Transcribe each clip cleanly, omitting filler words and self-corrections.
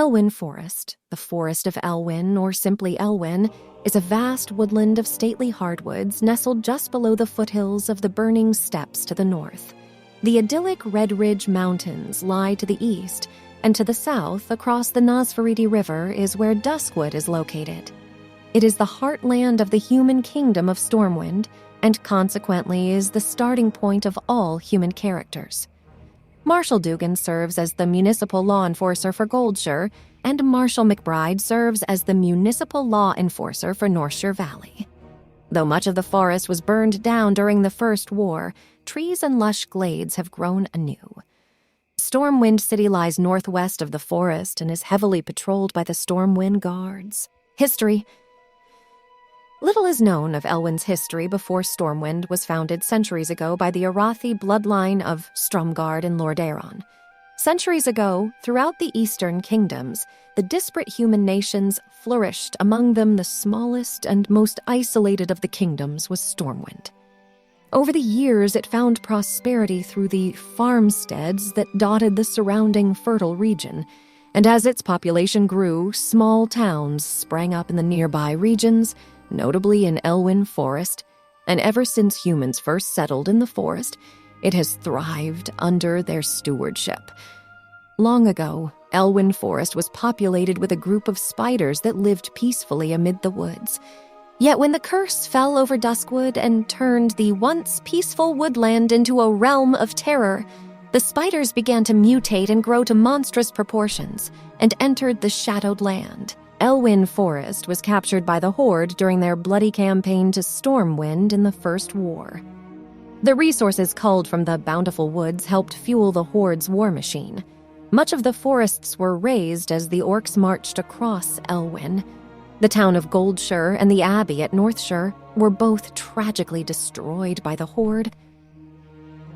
Elwynn Forest, the Forest of Elwynn, or simply Elwynn, is a vast woodland of stately hardwoods nestled just below the foothills of the burning steppes to the north. The idyllic Red Ridge Mountains lie to the east, and to the south, across the Nosferatu River, is where Duskwood is located. It is the heartland of the human kingdom of Stormwind, and consequently is the starting point of all human characters. Marshal Dugan serves as the municipal law enforcer for Goldshire, and Marshal McBride serves as the municipal law enforcer for Northshire Valley. Though much of the forest was burned down during the First War, trees and lush glades have grown anew. Stormwind City lies northwest of the forest and is heavily patrolled by the Stormwind Guards. History. Little is known of Elwynn's history before Stormwind was founded centuries ago by the Arathi bloodline of Stromgarde and Lordaeron. Centuries ago, throughout the Eastern Kingdoms, the disparate human nations flourished. Among them, the smallest and most isolated of the kingdoms was Stormwind. Over the years, it found prosperity through the farmsteads that dotted the surrounding fertile region, and as its population grew, small towns sprang up in the nearby regions, notably in Elwynn Forest, and ever since humans first settled in the forest, it has thrived under their stewardship. Long ago, Elwynn Forest was populated with a group of spiders that lived peacefully amid the woods. Yet when the curse fell over Duskwood and turned the once peaceful woodland into a realm of terror, the spiders began to mutate and grow to monstrous proportions and entered the Shadowed Land. Elwynn Forest was captured by the Horde during their bloody campaign to Stormwind in the First War. The resources culled from the bountiful woods helped fuel the Horde's war machine. Much of the forests were razed as the orcs marched across Elwynn. The town of Goldshire and the abbey at Northshire were both tragically destroyed by the Horde.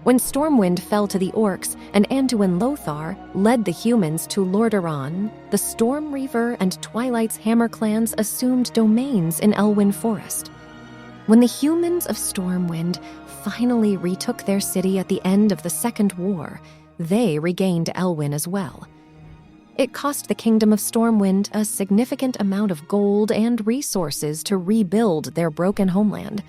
When Stormwind fell to the orcs and Anduin Lothar led the humans to Lordaeron, the Storm Reaver and Twilight's Hammer clans assumed domains in Elwynn Forest. When the humans of Stormwind finally retook their city at the end of the Second War, they regained Elwynn as well. It cost the Kingdom of Stormwind a significant amount of gold and resources to rebuild their broken homeland.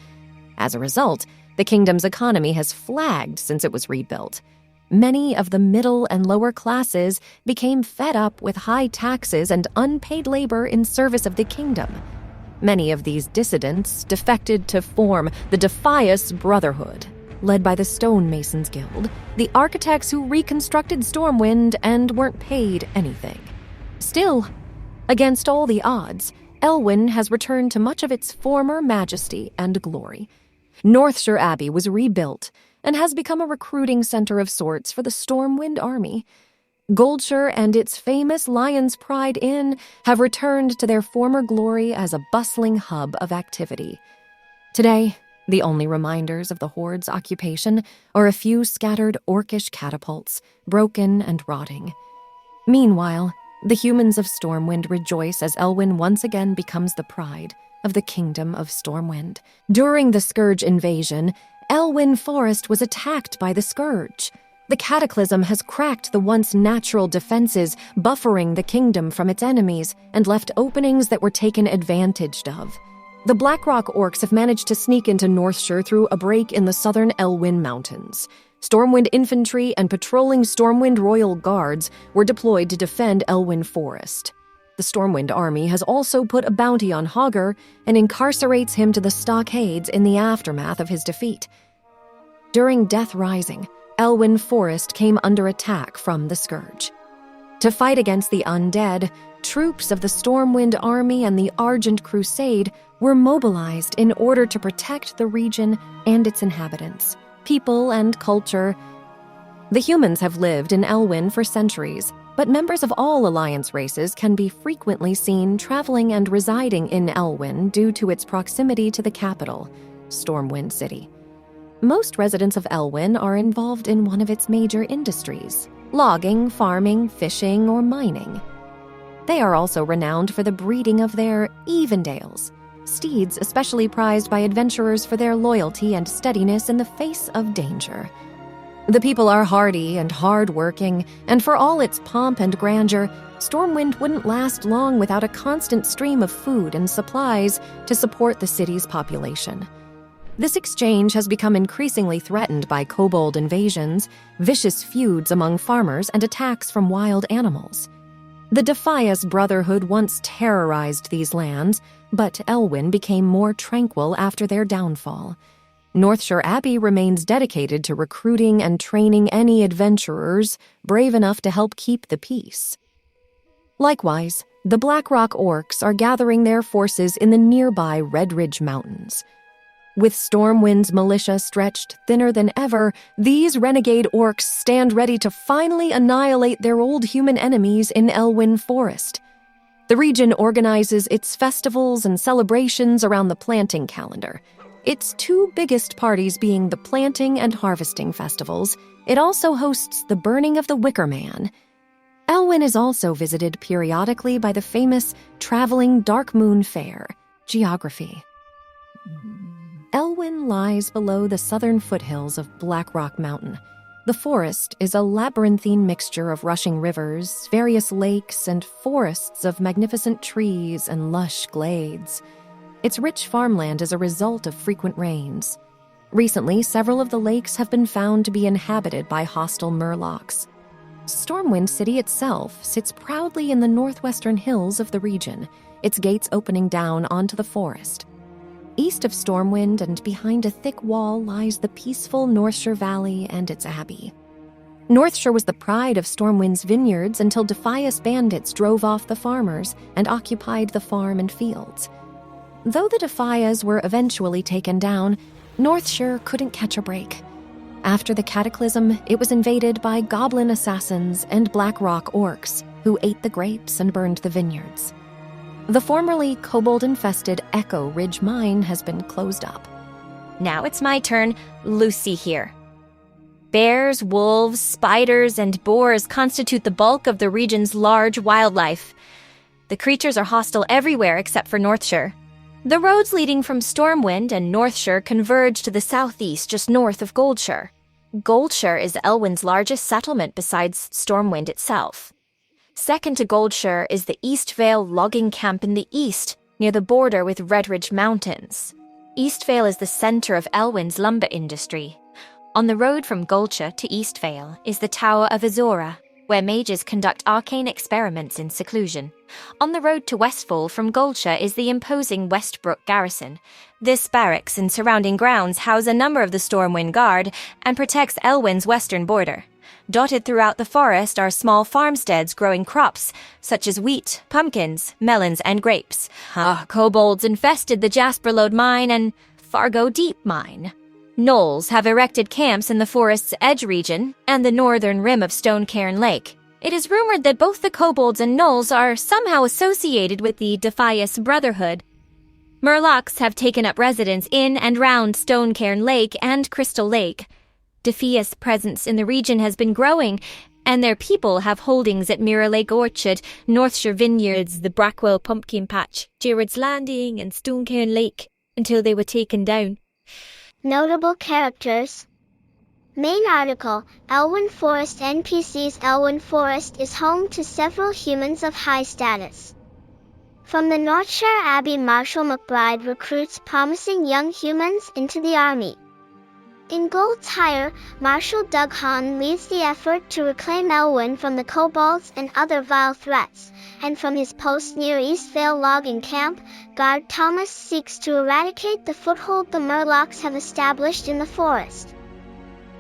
As a result, the kingdom's economy has flagged since it was rebuilt. Many of the middle and lower classes became fed up with high taxes and unpaid labor in service of the kingdom. Many of these dissidents defected to form the Defias Brotherhood, led by the Stonemasons Guild, the architects who reconstructed Stormwind and weren't paid anything. Still, against all the odds, Elwynn has returned to much of its former majesty and glory. Northshire Abbey was rebuilt and has become a recruiting center of sorts for the Stormwind army. Goldshire and its famous Lion's Pride Inn have returned to their former glory as a bustling hub of activity. Today, the only reminders of the Horde's occupation are a few scattered orcish catapults, broken and rotting. Meanwhile, the humans of Stormwind rejoice as Elwynn once again becomes the pride of the Kingdom of Stormwind. During the Scourge invasion, Elwynn Forest was attacked by the Scourge. The cataclysm has cracked the once natural defenses, buffering the kingdom from its enemies, and left openings that were taken advantage of. The Blackrock orcs have managed to sneak into Northshire through a break in the southern Elwynn Mountains. Stormwind infantry and patrolling Stormwind Royal Guards were deployed to defend Elwynn Forest. The Stormwind army has also put a bounty on Hogger and incarcerates him to the stockades in the aftermath of his defeat. During Death Rising, Elwynn Forest came under attack from the Scourge. To fight against the undead, troops of the Stormwind army and the Argent Crusade were mobilized in order to protect the region and its inhabitants, people and culture. The humans have lived in Elwynn for centuries, but members of all Alliance races can be frequently seen traveling and residing in Elwynn due to its proximity to the capital, Stormwind City. Most residents of Elwynn are involved in one of its major industries: logging, farming, fishing, or mining. They are also renowned for the breeding of their Evendales, steeds especially prized by adventurers for their loyalty and steadiness in the face of danger. The people are hardy and hard-working, and for all its pomp and grandeur, Stormwind wouldn't last long without a constant stream of food and supplies to support the city's population. This exchange has become increasingly threatened by kobold invasions, vicious feuds among farmers, and attacks from wild animals. The Defias Brotherhood once terrorized these lands, but Elwynn became more tranquil after their downfall. Northshire Abbey remains dedicated to recruiting and training any adventurers brave enough to help keep the peace. Likewise, the Blackrock Orcs are gathering their forces in the nearby Red Ridge Mountains. With Stormwind's militia stretched thinner than ever, these renegade orcs stand ready to finally annihilate their old human enemies in Elwynn Forest. The region organizes its festivals and celebrations around the planting calendar. Its two biggest parties being the planting and harvesting festivals, it also hosts the burning of the Wicker Man. Elwynn is also visited periodically by the famous traveling Dark Moon Fair. Geography. Elwynn lies below the southern foothills of Blackrock Mountain. The forest is a labyrinthine mixture of rushing rivers, various lakes, and forests of magnificent trees and lush glades. Its rich farmland is a result of frequent rains. Recently, several of the lakes have been found to be inhabited by hostile murlocs. Stormwind City itself sits proudly in the northwestern hills of the region, its gates opening down onto the forest. East of Stormwind and behind a thick wall lies the peaceful Northshire Valley and its abbey. Northshire was the pride of Stormwind's vineyards until Defias bandits drove off the farmers and occupied the farm and fields. Though the Defias were eventually taken down, Northshire couldn't catch a break. After the cataclysm, it was invaded by goblin assassins and Blackrock orcs, who ate the grapes and burned the vineyards. The formerly kobold-infested Echo Ridge Mine has been closed up. Now it's my turn. Lucy here. Bears, wolves, spiders, and boars constitute the bulk of the region's large wildlife. The creatures are hostile everywhere except for Northshire. The roads leading from Stormwind and Northshire converge to the southeast just north of Goldshire. Goldshire is Elwynn's largest settlement besides Stormwind itself. Second to Goldshire is the East Vale logging camp in the east, near the border with Red Ridge Mountains. East Vale is the center of Elwynn's lumber industry. On the road from Goldshire to East Vale is the Tower of Azora, where mages conduct arcane experiments in seclusion. On the road to Westfall from Goldshire is the imposing Westbrook garrison. This barracks and surrounding grounds house a number of the Stormwind Guard and protects Elwynn's western border. Dotted throughout the forest are small farmsteads growing crops, such as wheat, pumpkins, melons, and grapes. Kobolds infested the Jasperlode Mine and Fargo Deep Mine. Gnolls have erected camps in the forest's edge region and the northern rim of Stonecairn Lake. It is rumored that both the kobolds and gnolls are somehow associated with the Defias Brotherhood. Murlocs have taken up residence in and round Stonecairn Lake and Crystal Lake. Defias' presence in the region has been growing, and their people have holdings at Mirror Lake Orchard, Northshire Vineyards, the Brackwell Pumpkin Patch, Jared's Landing, and Stonecairn Lake, until they were taken down. Notable characters. Main article, Elwynn Forest NPCs. Elwynn Forest is home to several humans of high status. From the Northshire Abbey, Marshal McBride recruits promising young humans into the army. In Gold's Hire, Marshal Doug Hahn leads the effort to reclaim Elwynn from the kobolds and other vile threats, and from his post near East Vale logging camp, Guard Thomas seeks to eradicate the foothold the Murlocs have established in the forest.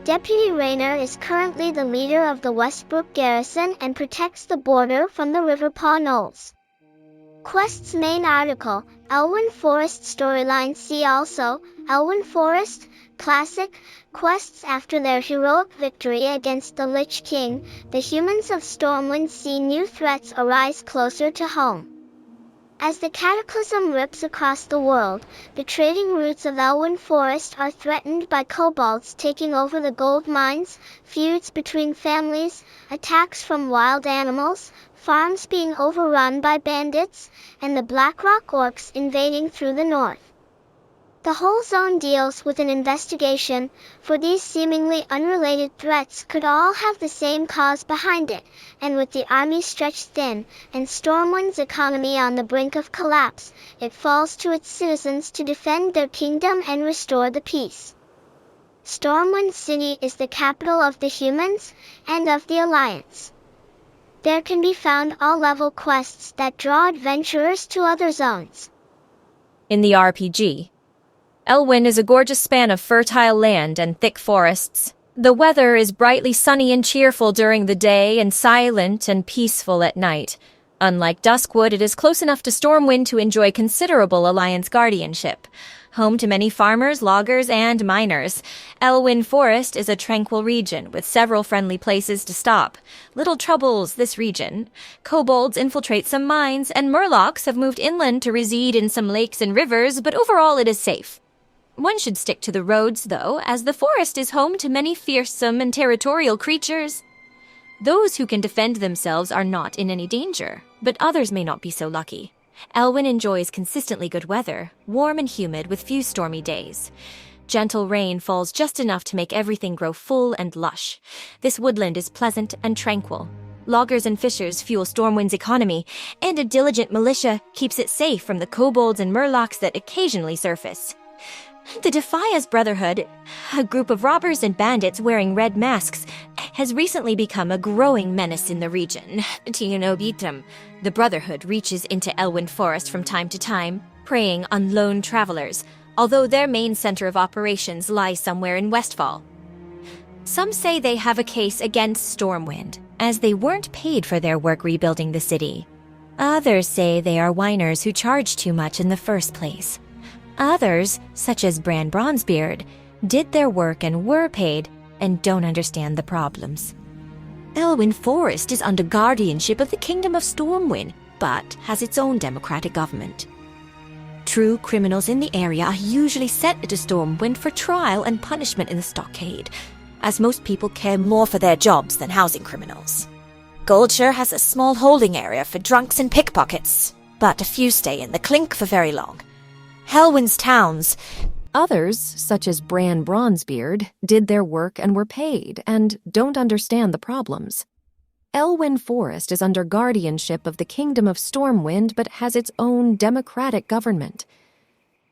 Deputy Rayner is currently the leader of the Westbrook garrison and protects the border from the Riverpaw Gnolls. Quest's main article, Elwynn Forest storyline. See also, Elwynn Forest, Classic. Quests. After their heroic victory against the Lich King, the humans of Stormwind see new threats arise closer to home. As the cataclysm rips across the world, the trading routes of Elwynn Forest are threatened by kobolds taking over the gold mines, feuds between families, attacks from wild animals, farms being overrun by bandits, and the Blackrock orcs invading through the north. The whole zone deals with an investigation, for these seemingly unrelated threats could all have the same cause behind it, and with the army stretched thin, and Stormwind's economy on the brink of collapse, it falls to its citizens to defend their kingdom and restore the peace. Stormwind City is the capital of the humans, and of the Alliance. There can be found all-level quests that draw adventurers to other zones. In the RPG, Elwynn is a gorgeous span of fertile land and thick forests. The weather is brightly sunny and cheerful during the day and silent and peaceful at night. Unlike Duskwood, it is close enough to Stormwind to enjoy considerable Alliance guardianship. Home to many farmers, loggers, and miners, Elwynn Forest is a tranquil region with several friendly places to stop. Little troubles this region. Kobolds infiltrate some mines, and Murlocs have moved inland to reside in some lakes and rivers, but overall it is safe. One should stick to the roads, though, as the forest is home to many fearsome and territorial creatures. Those who can defend themselves are not in any danger, but others may not be so lucky. Elwynn enjoys consistently good weather, warm and humid with few stormy days. Gentle rain falls just enough to make everything grow full and lush. This woodland is pleasant and tranquil. Loggers and fishers fuel Stormwind's economy, and a diligent militia keeps it safe from the kobolds and murlocs that occasionally surface. The Defias Brotherhood, a group of robbers and bandits wearing red masks, has recently become a growing menace in the region. The Brotherhood reaches into Elwynn Forest from time to time, preying on lone travelers, although their main center of operations lies somewhere in Westfall. Some say they have a case against Stormwind, as they weren't paid for their work rebuilding the city. Others say they are whiners who charge too much in the first place. Others, such as Bran Bronzebeard, did their work and were paid and don't understand the problems. Elwynn Forest is under guardianship of the Kingdom of Stormwind, but has its own democratic government. True criminals in the area are usually sent to Stormwind for trial and punishment in the stockade, as most people care more for their jobs than housing criminals. Goldshire has a small holding area for drunks and pickpockets, but a few stay in the clink for very long. Elwynn's towns. Others, such as Bran Bronzebeard, did their work and were paid, and don't understand the problems. Elwynn Forest is under guardianship of the Kingdom of Stormwind, but has its own democratic government.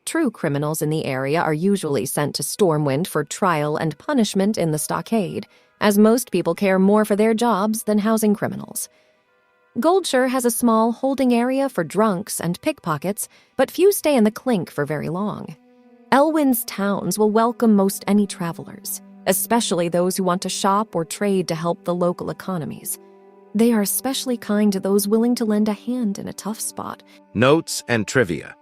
True criminals in the area are usually sent to Stormwind for trial and punishment in the stockade, as most people care more for their jobs than housing criminals. Goldshire has a small holding area for drunks and pickpockets, but few stay in the clink for very long. Elwynn's towns will welcome most any travelers, especially those who want to shop or trade to help the local economies. They are especially kind to those willing to lend a hand in a tough spot. Notes and trivia.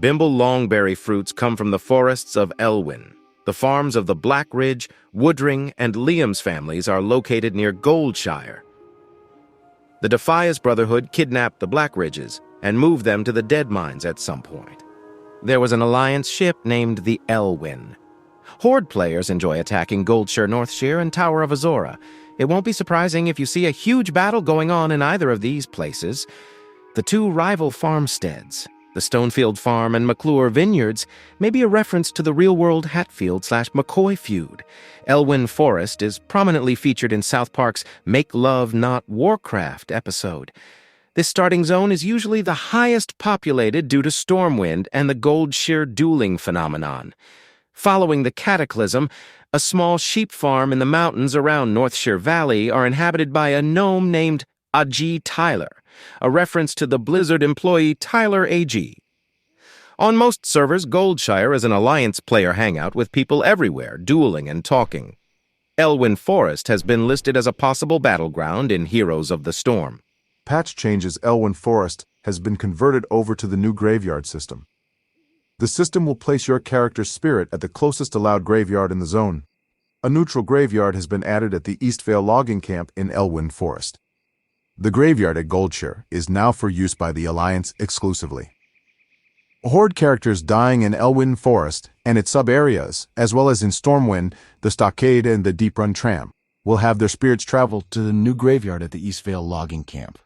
Bimble longberry fruits come from the forests of Elwynn. The farms of the Blackridge, Woodring, and Liam's families are located near Goldshire. The Defias Brotherhood kidnapped the Blackridges and moved them to the Dead Mines at some point. There was an Alliance ship named the Elwynn. Horde players enjoy attacking Goldshire, Northshire, and Tower of Azora. It won't be surprising if you see a huge battle going on in either of these places. The two rival farmsteads, the Stonefield Farm and McClure Vineyards, may be a reference to the real-world Hatfield/McCoy feud. Elwynn Forest is prominently featured in South Park's Make Love Not Warcraft episode. This starting zone is usually the highest populated due to Stormwind and the Goldshire dueling phenomenon. Following the cataclysm, a small sheep farm in the mountains around Northshire Valley are inhabited by a gnome named A.G. Tyler, a reference to the Blizzard employee Tyler A.G. On most servers, Goldshire is an Alliance player hangout with people everywhere, dueling and talking. Elwynn Forest has been listed as a possible battleground in Heroes of the Storm. Patch changes Elwynn Forest has been converted over to the new graveyard system. The system will place your character's spirit at the closest allowed graveyard in the zone. A neutral graveyard has been added at the Eastvale logging camp in Elwynn Forest. The graveyard at Goldshire is now for use by the Alliance exclusively. Horde characters dying in Elwynn Forest and its sub-areas, as well as in Stormwind, the Stockade, and the Deep Run Tram, will have their spirits travel to the new graveyard at the Eastvale logging camp.